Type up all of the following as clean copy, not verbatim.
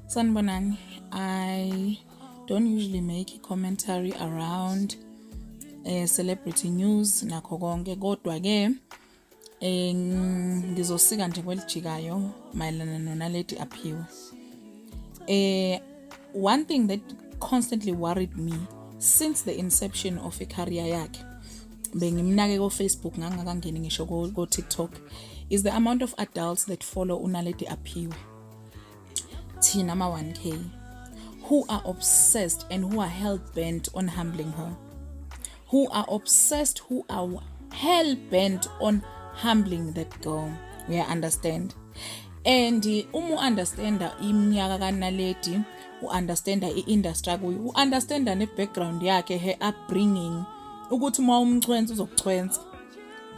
Sanibonani, I don't usually make a commentary around celebrity news nakho konke kodwa ke ngizosika nje kwelijikayo mayelana noNaledi Aphiwe. One thing that constantly worried me since the inception of a career yakhe bengimnake ko Facebook ngangakangeni ngisho ko TikTok is the amount of adults that follow uNaledi Aphiwe. Thina ama 1K who are obsessed and who are hell-bent on humbling her. Who are obsessed, who are hell-bent on humbling that girl. We understand. And understanda iminyaka kaNaledi, understanda i-industry kuyo, understanda ne-background yakhe, her upbringing, ukuthi uma umchwenza uzokuchwenza.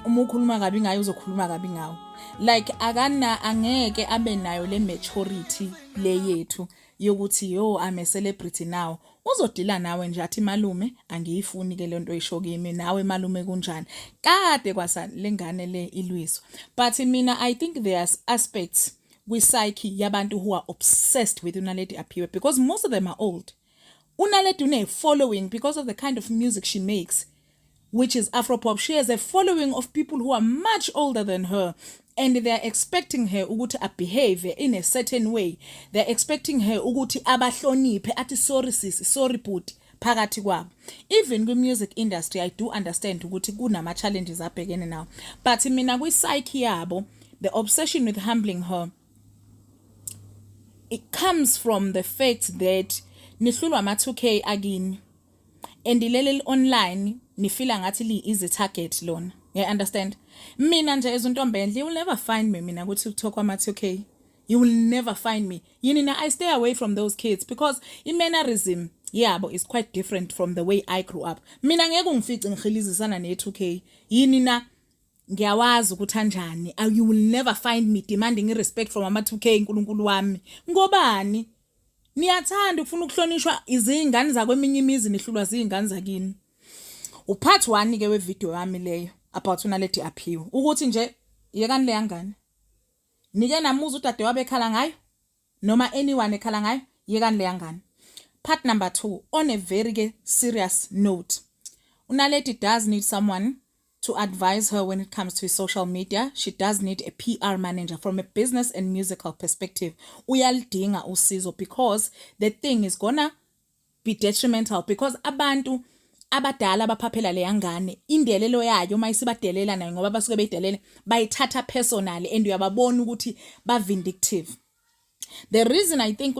Uma ukhuluma kabi ngayo uzokhuluma kabi ngawo. Like angeke abe nayo le maturity le yethu yokuthi I'm a celebrity now. Uzodila nawe nje athi malume angiyifuni ke lento isho kimi nawe malume kunjani. Kade kwasa lengane le ilwiso. But mina I think there's aspects with psyche yabantu who are obsessed with uNaledi Aphiwe because most of them are old. uNaledi une following because of the kind of music she makes, which is Afropop. She has a following of people who are much older than her, and they're expecting her ukuthi behave in a certain way. They're expecting her ukuthi abahloniphe athi sorry sis, sorry bhuti phakathi kwabo. Even the music industry, I do understand ukuthi kunama challenges abhekene now. But mina kwi psyche yabo, the obsession with humbling her, it comes from the fact that nihlulwa ama 2K again. And ilele online nifila ngathi li is a target lona. You understand? Mina nje ezontombendle, you will never find me mina ukuthi talk ama 2K. You will never find me. I stay away from those kids because mannerism yabo is quite different from the way I grew up. Mina ngeke ungifice ngihilizisana ne 2K. Ngiyawazi ukuthi kanjani. You will never find me demanding respect from ama 2K nkulunkulu wami. Ngobani? Niyathanda ufuna ukuhlonishwa izingane zakweminye imizi nihlulwa izingane zakini. Upart 1 ke we video yami leyo about uNaledi Aphiwe ukuthi nje yekani le yangane. Nike namuza udade wabe ekhala ngayo noma anyone ekhala ngayo yekani le yangane. Part number 2 on a very serious note. uNaledi does need someone to advise her when it comes to social media. She does need a PR manager from a business and musical perspective. Uyalidinga usizo because the thing is gonna be detrimental because abantu abadala abaphaphela le yangane indelelo yayo mayisibadelela nayo ngoba basuke beyidelele bayithatha personally and uyababona ukuthi ba vindictive. The reason I think